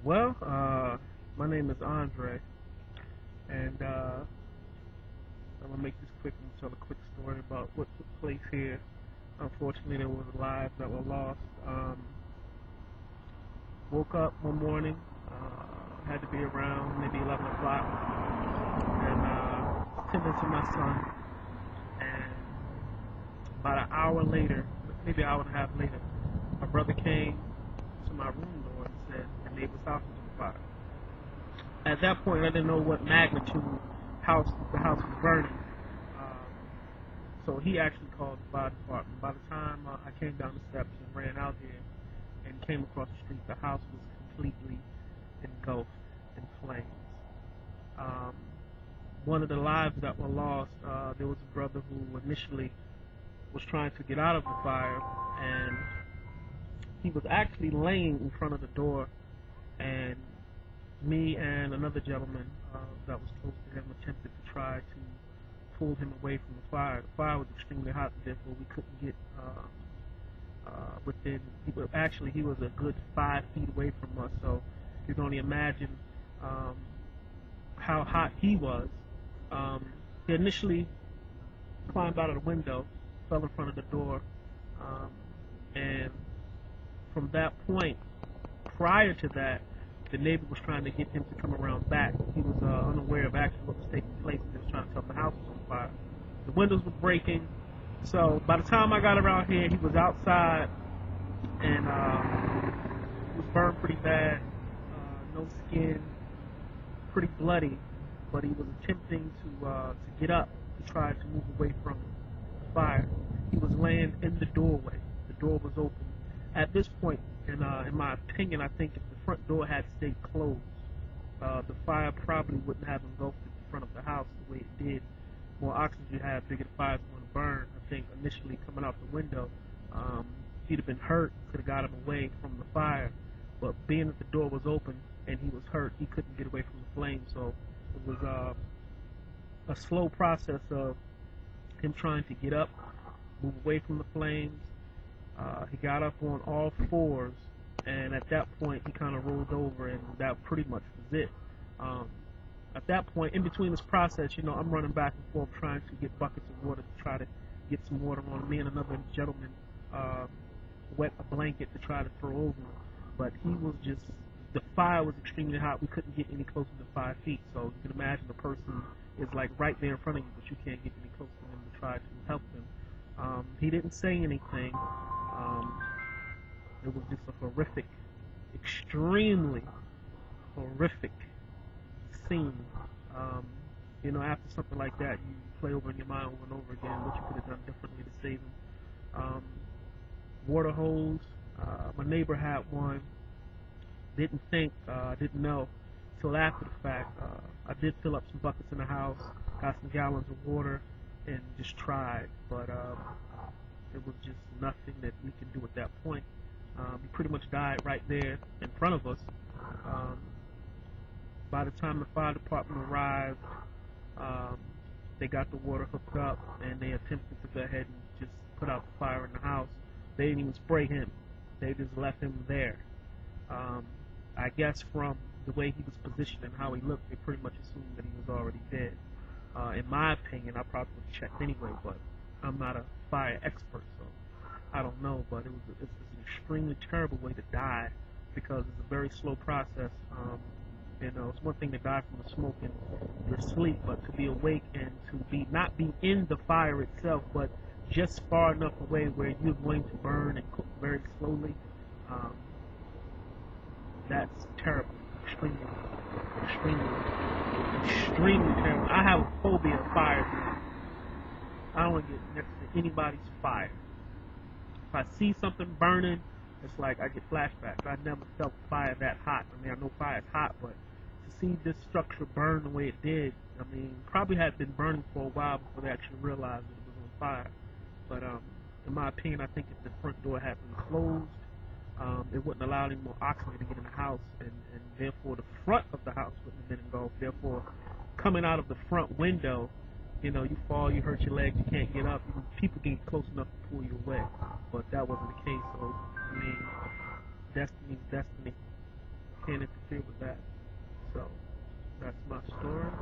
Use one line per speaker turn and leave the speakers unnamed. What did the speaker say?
Well, my name is Andre, and I'm gonna make this quick and tell a quick story about what took place here. Unfortunately, there was lives that were lost. Woke up one morning, had to be around maybe 11 o'clock, and tending to my son. And about an hour later, maybe an hour and a half later, my brother came to my room door and said the neighbor's house was on fire. At that point, I didn't know what magnitude the house was burning. Um, so he actually called the fire department. By the time I came down the steps and ran out here and came across the street, the house was completely engulfed in flames. Um, One of the lives that were lost, there was a brother who initially was trying to get out of the fire, and he was actually laying in front of the door, and me and another gentleman that was close to him attempted to try to pull him away from the fire. The fire was extremely hot, therefore we couldn't get within. Actually, he was a good 5 feet away from us, so you can only imagine um, how hot he was. He initially climbed out of the window, fell in front of the door, um, and from that point, prior to that, the neighbor was trying to get him to come around back. He was unaware of actually what was taking place. He was trying to tell him the house was on fire. The windows were breaking. So by the time I got around here, he was outside and he was burned pretty bad. No skin, pretty bloody. But he was attempting to get up to try to move away from the fire. He was laying in the doorway. The door was open. At this point, in my opinion, I think if the front door had stayed closed, the fire probably wouldn't have engulfed the front of the house the way it did. The more oxygen you have, bigger the fire's going to burn. I think initially coming out the window, if he'd have been hurt, could have got him away from the fire. But being that the door was open and he was hurt, he couldn't get away from the flames. So it was a slow process of him trying to get up, move away from the flames. He got up on all fours, and at that point, he kind of rolled over, and that pretty much was it. Um, at that point, in between this process, I'm running back and forth trying to get buckets of water to try to get some water on me, and another gentleman wet a blanket to try to throw over him. But he was just, the fire was extremely hot. We couldn't get any closer than 5 feet, so you can imagine the person is like right there in front of you, but you can't get any closer to him to try to help him. He didn't say anything. It was just a horrific, extremely horrific scene. Um, After something like that, you play over in your mind over and over again what you could have done differently to save him. Um, Water hose. My neighbor had one. Didn't know till after the fact. I did fill up some buckets in the house, got some gallons of water, and just tried, but it was just nothing that we could do at that point. He pretty much died right there in front of us. Um, by the time the fire department arrived, um, they got the water hooked up and they attempted to go ahead and just put out the fire in the house. They didn't even spray him. They just left him there. I guess from the way he was positioned and how he looked, they pretty much assumed that he was already dead. In my opinion, I probably would have checked anyway, but I'm not a fire expert, so I don't know. But it's an extremely terrible way to die because it's a very slow process. It's one thing to die from the smoke and your sleep, but to be awake and to be not be in the fire itself, but just far enough away where you're going to burn and cook very slowly. Um, that's terrible. Extremely, extremely, extremely terrible. I have a phobia of fire. I don't want to get next to anybody's fire. If I see something burning, it's like I get flashbacks. I never felt fire that hot. I mean, I know fire is hot, but to see this structure burn the way it did, I mean, probably had been burning for a while before they actually realized that it was on fire. But in my opinion, I think if the front door had been closed, it wouldn't allow any more oxygen to get in the house, and therefore the front of the house wouldn't have been engulfed. Therefore, coming out of the front window, you fall, you hurt your legs, you can't get up. People get close enough to pull you away, but that wasn't the case. So, I mean, destiny is destiny. can't interfere with that. So that's my story.